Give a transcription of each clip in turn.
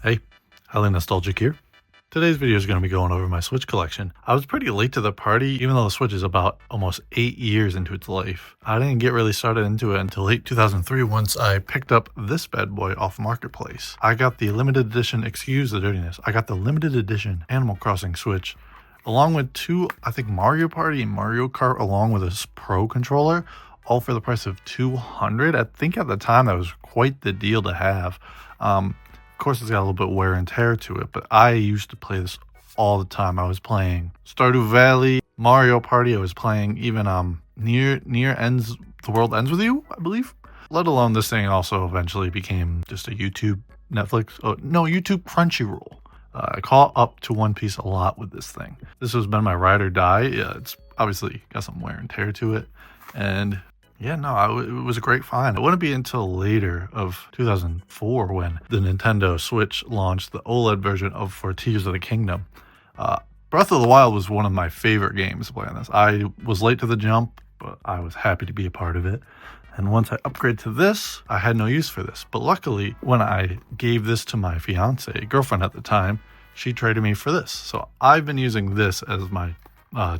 Hey, highly nostalgic here. Today's video is going to be going over my Switch collection. I was pretty late to the party, even though the Switch is about almost 8 years into its life. I didn't get really started into it until late 2003 once I picked up this bad boy off Marketplace. I got the limited edition, excuse the dirtiness, I got the limited edition Animal Crossing Switch, along with two, I think Mario Party and Mario Kart, along with a Pro controller, all for the price of $200. I think at the time that was quite the deal to have. Of course, it's got a little bit of wear and tear to it, but I used to play this all the time. I was playing Stardew Valley, Mario Party. I was playing even near ends, The World Ends With You, I believe. Let alone this thing also eventually became just a YouTube, YouTube Crunchyroll. I caught up to One Piece a lot with this thing. This has been my ride or die. Yeah, it's obviously got some wear and tear to it, and yeah, no, it was a great find. It wouldn't be until later of 2004 when the Nintendo Switch launched the OLED version of For Tears of the Kingdom. Breath of the Wild was one of my favorite games playing this. I was late to the jump, but I was happy to be a part of it. And once I upgraded to this, I had no use for this. But luckily, when I gave this to my girlfriend at the time, she traded me for this. So I've been using this as my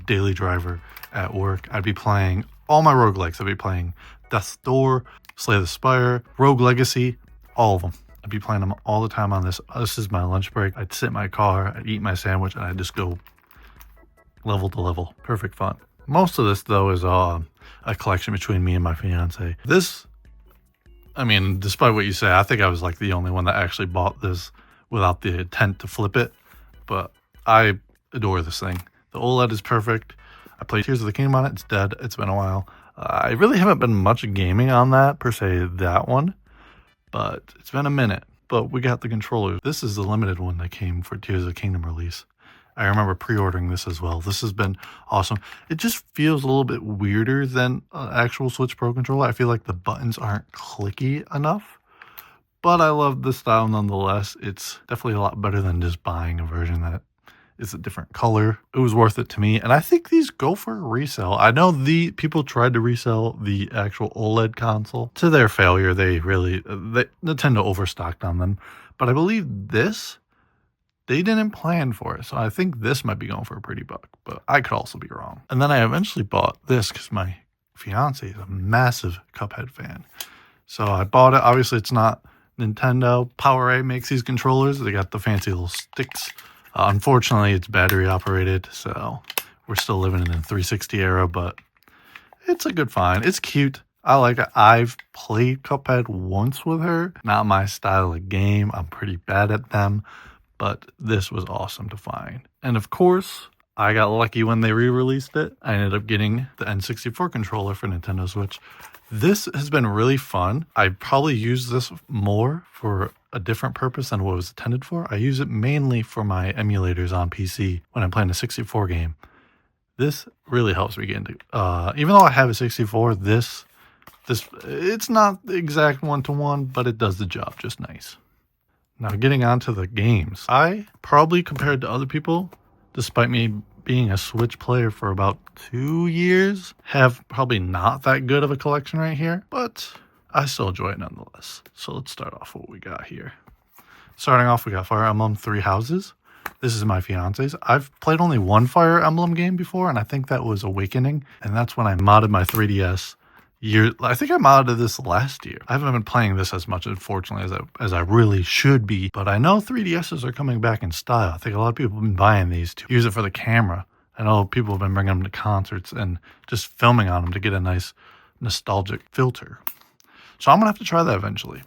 daily driver at work. I'd be playing all my roguelikes. I'd be playing Death's Door, Slay the Spire, Rogue Legacy, all of them. I'd be playing them all the time on this. This is my lunch break. I'd sit in my car, I'd eat my sandwich, and I'd just go level to level. Perfect fun. Most of this, though, is a collection between me and my fiance. This, I mean, despite what you say, I think I was like the only one that actually bought this without the intent to flip it. But I adore this thing. The OLED is perfect. I played Tears of the Kingdom on it. It's dead. It's been a while. I really haven't been much gaming on that, per se, that one. But it's been a minute. But we got the controller. This is the limited one that came for Tears of the Kingdom release. I remember pre-ordering this as well. This has been awesome. It just feels a little bit weirder than an actual Switch Pro controller. I feel like the buttons aren't clicky enough. But I love the style nonetheless. It's definitely a lot better than just buying a version that is a different color. It was worth it to me, and I think these go for a resale. I know the people tried to resell the actual OLED console. To their failure, Nintendo overstocked on them. But I believe this, they didn't plan for it, so I think this might be going for a pretty buck, but I could also be wrong. And then I eventually bought this because my fiance is a massive Cuphead fan. So I bought it. Obviously, it's not Nintendo. PowerA makes these controllers. They got the fancy little sticks. Unfortunately, it's battery operated, so we're still living in the 360 era, but it's a good find. It's cute. I like it. I've played Cuphead once with her. Not my style of game. I'm pretty bad at them, but this was awesome to find. And of course, I got lucky when they re-released it. I ended up getting the N64 controller for Nintendo Switch. This has been really fun. I probably use this more for a different purpose than what it was intended for. I use it mainly for my emulators on PC when I'm playing a 64 game. This really helps me get into, even though I have a 64, this it's not the exact one-to-one, but it does the job just nice. Now getting on to the games. I probably, compared to other people, despite me being a Switch player for about 2 years, have probably not that good of a collection right here, but I still enjoy it nonetheless. So let's start off with what we got here. Starting off, we got Fire Emblem Three Houses. This is my fiance's. I've played only one Fire Emblem game before, and I think that was Awakening, and that's when I modded my 3DS. I think I modded this last year. I haven't been playing this as much, unfortunately, as I really should be, but I know 3DSs are coming back in style. I think a lot of people have been buying these to use it for the camera. I know people have been bringing them to concerts and just filming on them to get a nice nostalgic filter. So I'm going to have to try that eventually.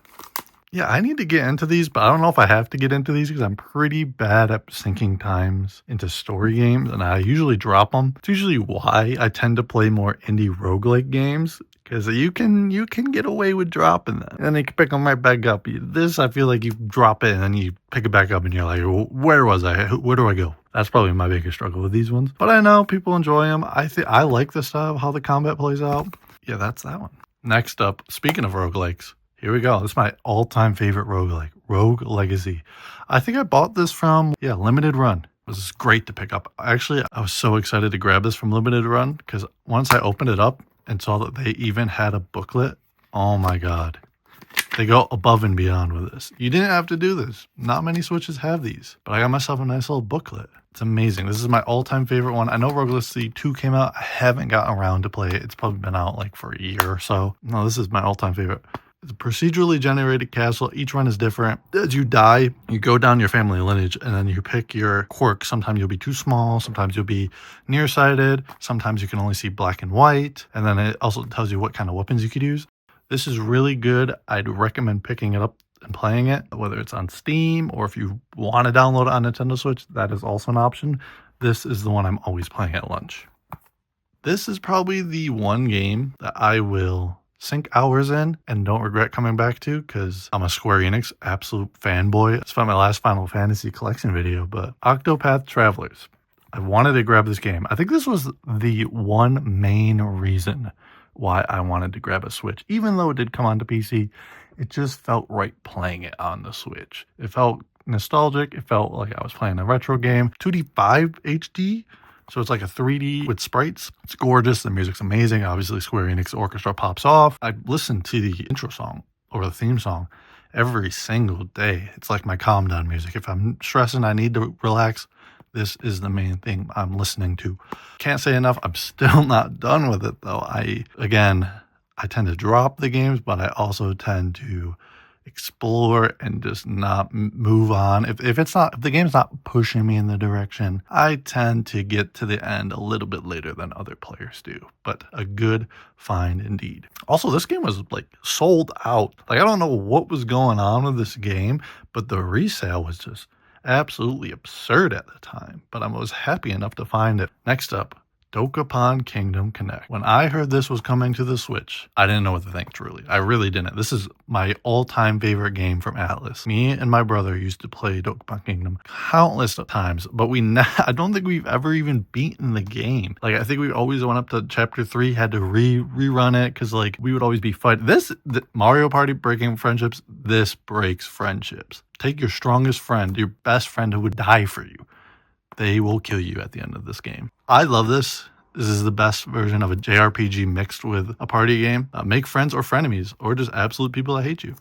Yeah, I need to get into these, but I don't know if I have to get into these because I'm pretty bad at sinking times into story games, and I usually drop them. It's usually why I tend to play more indie roguelike games, because you can get away with dropping them, and then you can pick them right back up. This, I feel like you drop it, and then you pick it back up, and you're like, where was I? Where do I go? That's probably my biggest struggle with these ones. But I know people enjoy them. I like the style of how the combat plays out. Yeah, that's that one. Next up, speaking of roguelikes, here we go. This is my all-time favorite roguelike, Rogue Legacy. I think I bought this from, Limited Run. It was great to pick up. Actually, I was so excited to grab this from Limited Run because once I opened it up and saw that they even had a booklet, oh my God. They go above and beyond with this. You didn't have to do this. Not many Switches have these, but I got myself a nice little booklet. It's amazing. This is my all-time favorite one. I know Rogue Legacy 2 came out. I haven't gotten around to play it. It's probably been out like for a year or so. No, this is my all-time favorite. It's a procedurally generated castle. Each run is different. As you die, you go down your family lineage and then you pick your quirk. Sometimes you'll be too small. Sometimes you'll be nearsighted. Sometimes you can only see black and white. And then it also tells you what kind of weapons you could use. This is really good. I'd recommend picking it up and playing it, whether it's on Steam or if you want to download it on Nintendo Switch, that is also an option. This is the one I'm always playing at lunch. This is probably the one game that I will sink hours in and don't regret coming back to because I'm a Square Enix absolute fanboy. It's from my last Final Fantasy collection video, but Octopath Travelers. I wanted to grab this game. I think this was the one main reason why I wanted to grab a Switch. Even though it did come onto PC, it just felt right playing it on the Switch. It felt nostalgic. It felt like I was playing a retro game. 2D5 HD. So it's like a 3D with sprites. It's gorgeous. The music's amazing. Obviously, Square Enix Orchestra pops off. I listen to the intro song or the theme song every single day. It's like my calm down music. If I'm stressing, I need to relax, this is the main thing I'm listening to. Can't say enough. I'm still not done with it, though. I tend to drop the games, but I also tend to explore and just not move on. If the game's not pushing me in the direction, I tend to get to the end a little bit later than other players do. But a good find indeed. Also, this game was like sold out. Like, I don't know what was going on with this game, but the resale was just absolutely absurd at the time. But I was happy enough to find it. Next up, Dokapon Kingdom Connect. When I heard this was coming to the Switch, I didn't know what to think, truly. I really didn't. This is my all-time favorite game from Atlas. Me and my brother used to play Dokapon Kingdom countless times, but I don't think we've ever even beaten the game. Like, I think we always went up to chapter 3, had to rerun it, because like we would always be fighting. The Mario Party breaking friendships, this breaks friendships. Take your strongest friend, your best friend who would die for you. They will kill you at the end of this game. I love this. This is the best version of a JRPG mixed with a party game. Make friends or frenemies, or just absolute people that hate you.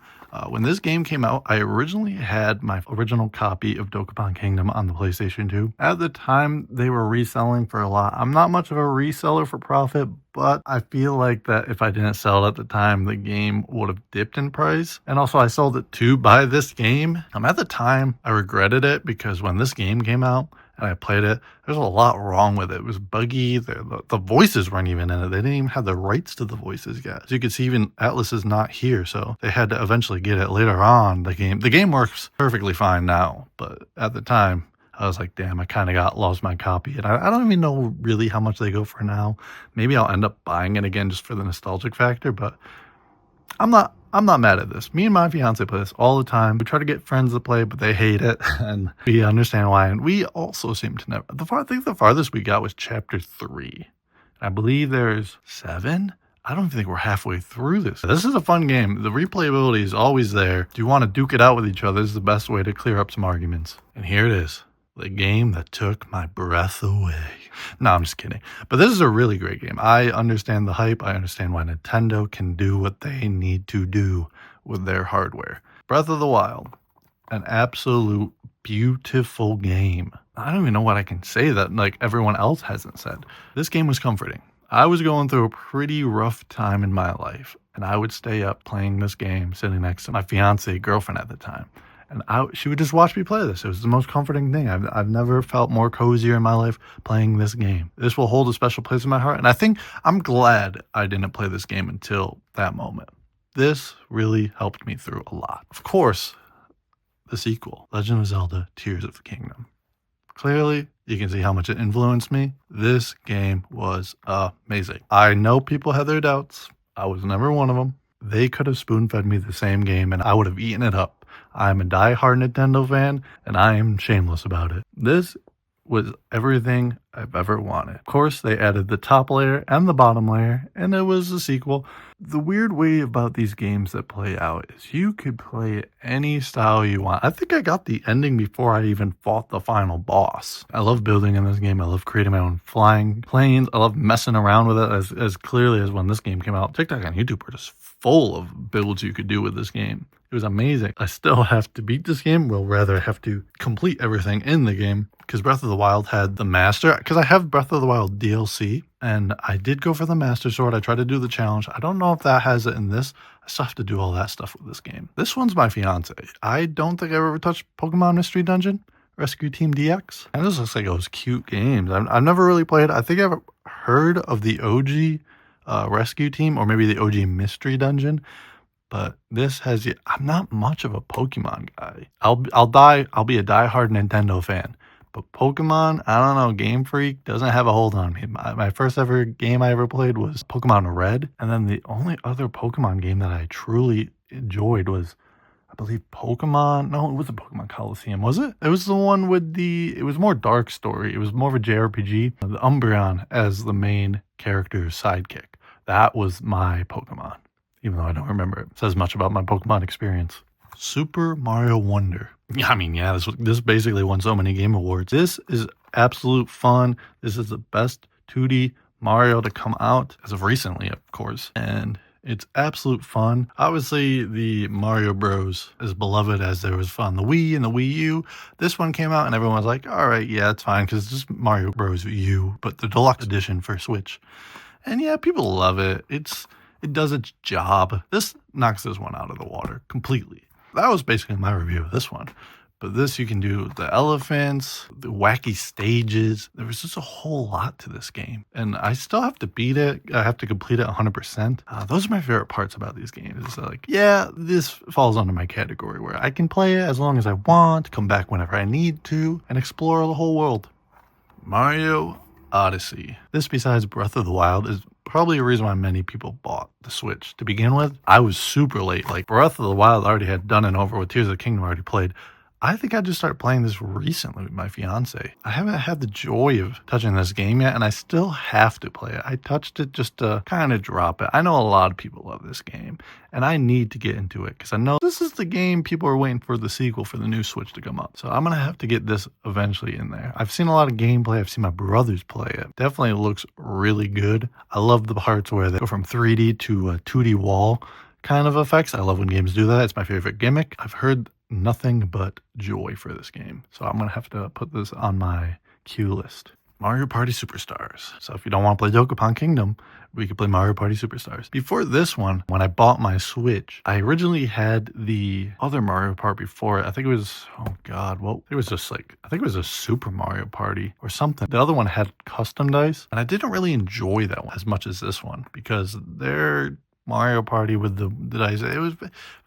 When this game came out, I originally had my original copy of Dokapon Kingdom on the PlayStation 2. At the time, they were reselling for a lot. I'm not much of a reseller for profit, but I feel like that if I didn't sell it at the time, the game would have dipped in price. And also, I sold it to buy this game. At the time, I regretted it because when this game came out, and I played it, there's a lot wrong with it. It was buggy. The voices weren't even in it. They didn't even have the rights to the voices yet. As you can see, even Atlas is not here, so they had to eventually get it later on. The game works perfectly fine now, but at the time, I was like, damn, I kind of lost my copy. And I don't even know really how much they go for now. Maybe I'll end up buying it again just for the nostalgic factor, but I'm not mad at this. Me and my fiance play this all the time. We try to get friends to play, but they hate it, and we understand why. And we also seem to never. I think the farthest we got was chapter 3. I believe there's 7. I don't think we're halfway through this. This is a fun game. The replayability is always there. Do you want to duke it out with each other? This is the best way to clear up some arguments. And here it is. The game that took my breath away. No, I'm just kidding. But this is a really great game. I understand the hype. I understand why Nintendo can do what they need to do with their hardware. Breath of the Wild, an absolute beautiful game. I don't even know what I can say that like everyone else hasn't said. This game was comforting. I was going through a pretty rough time in my life, and I would stay up playing this game, sitting next to my fiance, girlfriend at the time. And she would just watch me play this. It was the most comforting thing. I've never felt more cozier in my life playing this game. This will hold a special place in my heart. And I think I'm glad I didn't play this game until that moment. This really helped me through a lot. Of course, the sequel, Legend of Zelda Tears of the Kingdom. Clearly, you can see how much it influenced me. This game was amazing. I know people have their doubts. I was never one of them. They could have spoon-fed me the same game and I would have eaten it up. I'm a die-hard Nintendo fan, and I am shameless about it. This was everything I've ever wanted. Of course, they added the top layer and the bottom layer, and it was a sequel. The weird way about these games that play out is you could play it any style you want. I think I got the ending before I even fought the final boss. I love building in this game. I love creating my own flying planes. I love messing around with it as clearly as when this game came out. TikTok and YouTube were just full of builds you could do with this game. It was amazing. I still have to beat this game. Well, rather have to complete everything in the game because Breath of the Wild had the Master. Because I have Breath of the Wild DLC and I did go for the Master Sword. I tried to do the challenge. I don't know if that has it in this. I still have to do all that stuff with this game. This one's my fiance. I don't think I've ever touched Pokemon Mystery Dungeon Rescue Team DX. And this looks like those cute games. I've never really played. I think I've heard of the OG Rescue Team or maybe the OG Mystery Dungeon. But this has, I'm not much of a Pokemon guy. I'll be a diehard Nintendo fan. But Pokemon, I don't know, Game Freak doesn't have a hold on me. My first ever game I ever played was Pokemon Red. And then the only other Pokemon game that I truly enjoyed was, I believe, Pokemon. No, it wasn't Pokemon Coliseum, was it? It was the one with it was more dark story. It was more of a JRPG. The Umbreon as the main character's sidekick. That was my Pokemon. Even though I don't remember it. It says much about my Pokemon experience. Super Mario Wonder. I mean, yeah, this basically won so many game awards. This is absolute fun. This is the best 2D Mario to come out as of recently, of course. And it's absolute fun. Obviously, the Mario Bros. As beloved as there was fun. The Wii and the Wii U. This one came out and everyone was like, all right, yeah, it's fine because it's just Mario Bros. U, but the deluxe edition for Switch. And yeah, people love it. It does its job. This knocks this one out of the water completely. That was basically my review of this one. But this, you can do the elephants, the wacky stages. There was just a whole lot to this game. And I still have to beat it. I have to complete it 100%. Those are my favorite parts about these games. It's like, yeah, this falls under my category where I can play it as long as I want, come back whenever I need to, and explore the whole world. Mario Odyssey. This, besides Breath of the Wild, is probably a reason why many people bought the Switch. To begin with, I was super late. Like, Breath of the Wild I already had done and over with. Tears of the Kingdom I already played. I think I just started playing this recently with my fiance. I haven't had the joy of touching this game yet, and I still have to play it. I touched it just to kind of drop it. I know a lot of people love this game, and I need to get into it because I know this is the game people are waiting for the sequel for the new Switch to come up. So I'm going to have to get this eventually in there. I've seen a lot of gameplay. I've seen my brothers play it. Definitely looks really good. I love the parts where they go from 3D to a 2D wall kind of effects. I love when games do that. It's my favorite gimmick. I've heard nothing but joy for this game. So I'm going to have to put this on my queue list. Mario Party Superstars. So if you don't want to play Dokapon Kingdom, we could play Mario Party Superstars. Before this one, when I bought my Switch, I originally had the other Mario Party before it. I think it was, oh God, well, it was just like, I think it was a Super Mario Party or something. The other one had custom dice, and I didn't really enjoy that one as much as this one because their Mario Party with the dice,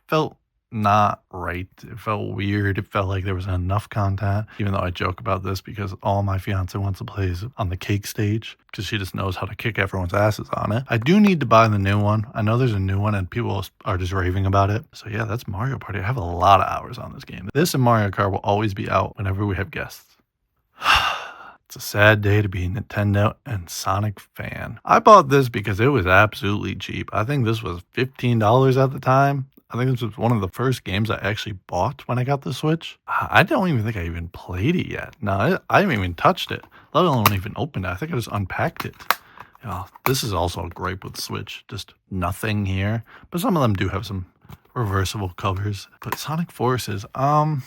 felt not right. It felt weird. It felt like there was enough content, even though I joke about this because all my fiance wants to play is on the cake stage because she just knows how to kick everyone's asses on it. I do need to buy the new one. I know there's a new one and people are just raving about it. So yeah, that's Mario Party. I have a lot of hours on this game. This and Mario Kart will always be out whenever we have guests. It's a sad day to be a Nintendo and Sonic fan. I bought this because it was absolutely cheap. I think this was $15 at the time. I think this was one of the first games I actually bought when I got the Switch. I don't even think I even played it yet. No, I haven't even touched it, let alone even opened it. I think I just unpacked it. This is also a gripe with Switch. Just nothing here. But some of them do have some reversible covers. But Sonic Forces, I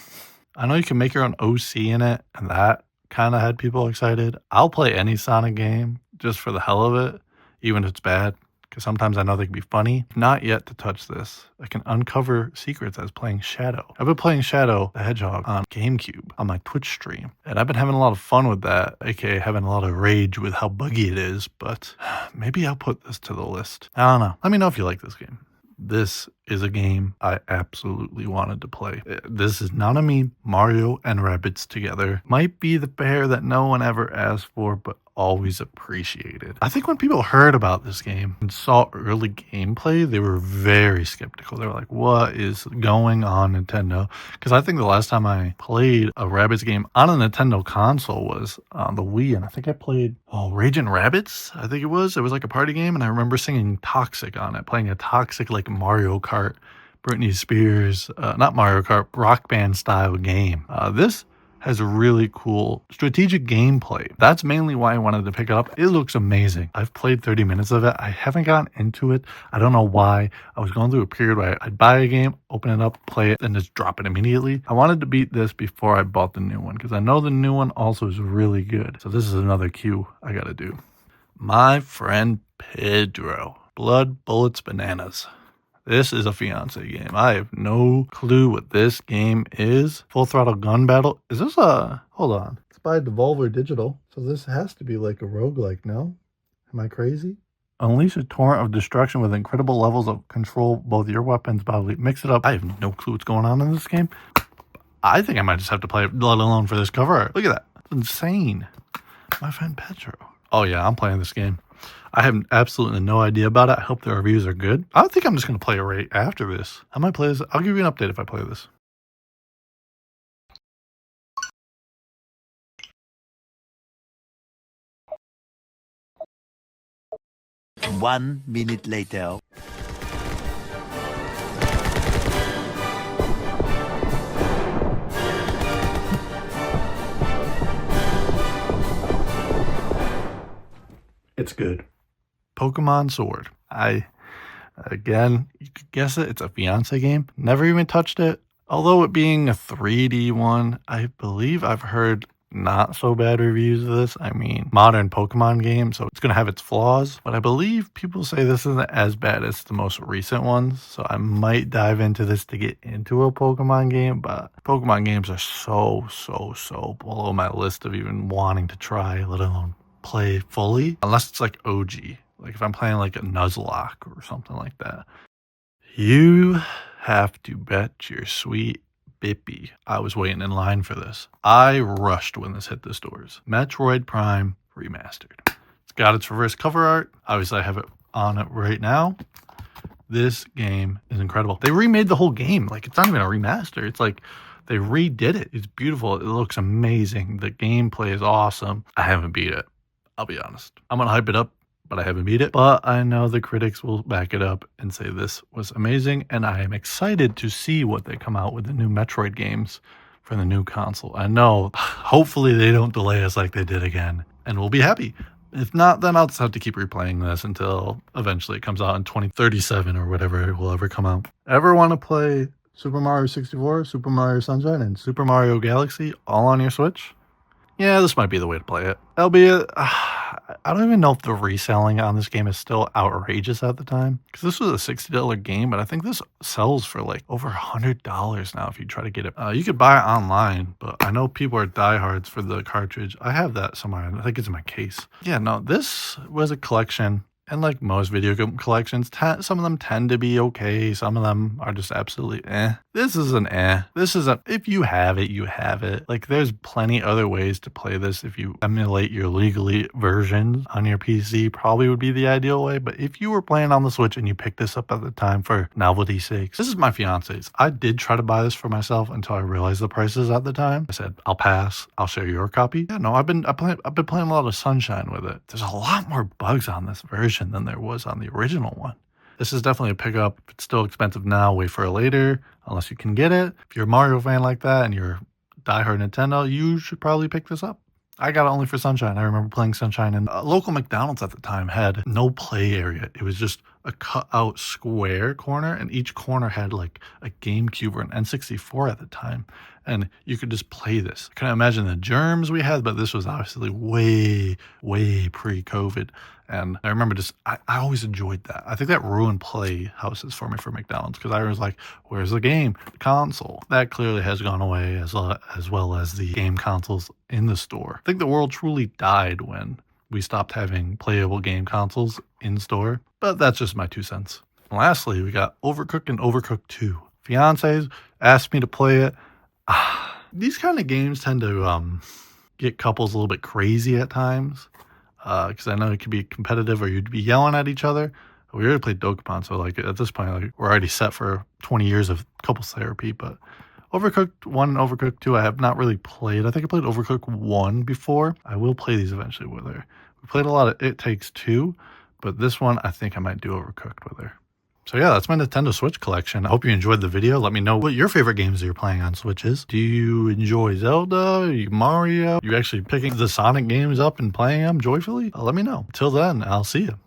know you can make your own OC in it, and that kind of had people excited. I'll play any Sonic game just for the hell of it, even if it's bad. Because sometimes I know they can be funny. Not yet to touch this. I can uncover secrets as playing Shadow. I've been playing Shadow the Hedgehog on GameCube on my Twitch stream. And I've been having a lot of fun with that, aka having a lot of rage with how buggy it is. But maybe I'll put this to the list. I don't know. Let me know if you like this game. This is a game I absolutely wanted to play. This is not a meme. Mario and Rabbids together might be the pair that no one ever asked for, but always appreciated. I think when people heard about this game and saw early gameplay, they were very skeptical. They were like, what is going on, Nintendo? Because I think the last time I played a Rabbids game on a Nintendo console was on the Wii, and I think I played Raging Rabbids, I think it was. It was like a party game, and I remember singing Toxic on it, playing a Toxic like Mario Kart, Britney Spears, not Mario Kart, Rock Band style game. This has really cool strategic gameplay. That's mainly why I wanted to pick it up. It looks amazing. I've played 30 minutes of it. I haven't gotten into it. I don't know why. I was going through a period where I'd buy a game, open it up, play it, and just drop it immediately. I wanted to beat this before I bought the new one because I know the new one also is really good. So this is another queue I gotta do. My Friend Pedro. Blood, Bullets, Bananas. This is a fiance game. I have no clue what this game is. Full Throttle Gun Battle. Is this a... Hold on. It's by Devolver Digital. So this has to be like a roguelike, no? Am I crazy? Unleash a torrent of destruction with incredible levels of control, both your weapons, bodily. Mix it up. I have no clue what's going on in this game. I think I might just have to play it, let alone for this cover art. Look at that. It's insane. My Friend Pedro. Oh yeah, I'm playing this game. I have absolutely no idea about it. I hope the reviews are good. I think I'm just going to play it right after this. I might play this. I'll give you an update if I play this. One minute later. It's good. Pokémon Sword. Again, you could guess it. It's a fiance game. Never even touched it. Although it being a 3D one, I believe I've heard not so bad reviews of this. I mean, modern Pokemon game, so it's going to have its flaws. But I believe people say this isn't as bad as the most recent ones. So I might dive into this to get into a Pokemon game. But Pokemon games are so below my list of even wanting to try, let alone play fully, unless it's like OG, like if I'm playing like a Nuzlocke or something like that. You have to bet your sweet bippy I was waiting in line for this. I rushed when this hit the stores. Metroid Prime Remastered. It's got its reverse cover art. Obviously I have it on it right now. This game is incredible. They remade the whole game. Like, it's not even a remaster. It's like they redid it. It's beautiful. It looks amazing. The gameplay is awesome. I haven't beat it. I'll be honest. I'm going to hype it up, but I haven't beat it. But I know the critics will back it up and say this was amazing. And I am excited to see what they come out with the new Metroid games for the new console. I know, hopefully they don't delay us like they did again. And we'll be happy. If not, then I'll just have to keep replaying this until eventually it comes out in 2037 or whatever it will ever come out. Ever want to play Super Mario 64, Super Mario Sunshine, and Super Mario Galaxy all on your Switch? Yeah, this might be the way to play it. Albeit, I don't even know if the reselling on this game is still outrageous at the time. Because this was a $60 game, but I think this sells for like over $100 now if you try to get it. You could buy it online, but I know people are diehards for the cartridge. I have that somewhere. I think it's in my case. Yeah, no, this was a collection. And like most video game collections, some of them tend to be okay. Some of them are just absolutely eh. This is an eh. This is a, if you have it, you have it. Like, there's plenty other ways to play this. If you emulate your legally versions on your PC, probably would be the ideal way. But if you were playing on the Switch and you picked this up at the time for novelty's sake, this is my fiance's. I did try to buy this for myself until I realized the prices at the time. I said, I'll pass. I'll share your copy. Yeah, no, I've been playing a lot of Sunshine with it. There's a lot more bugs on this version than there was on the original one. This is definitely a pickup. It's still expensive now. Wait for it later, unless you can get it. If you're a Mario fan like that and you're a diehard Nintendo, you should probably pick this up. I got it only for Sunshine. I remember playing Sunshine, and a local McDonald's at the time had no play area. It was just a cut out square corner, and each corner had like a GameCube or an N64 at the time. And you could just play this. I couldn't imagine the germs we had, but this was obviously way pre-COVID. And I remember I always enjoyed that. I think that ruined play houses for me for McDonald's, because I was like, where's the game? The console. That clearly has gone away, as well as the game consoles in the store. I think the world truly died when we stopped having playable game consoles in store. But that's just my 2 cents. And lastly, we got Overcooked and Overcooked 2. Fiancés asked me to play it. These kind of games tend to get couples a little bit crazy at times. because I know it could be competitive or you'd be yelling at each other. We already played Dokapon, so like at this point, like we're already set for 20 years of couples therapy. But Overcooked 1 and Overcooked 2, I have not really played. I think I played Overcooked 1 before. I will play these eventually with her. We played a lot of It Takes Two, but this one I think I might do Overcooked with her. So yeah, that's my Nintendo Switch collection. I hope you enjoyed the video. Let me know what your favorite games you're playing on Switch is. Do you enjoy Zelda? Mario? You actually picking the Sonic games up and playing them joyfully? Let me know. Till then, I'll see you.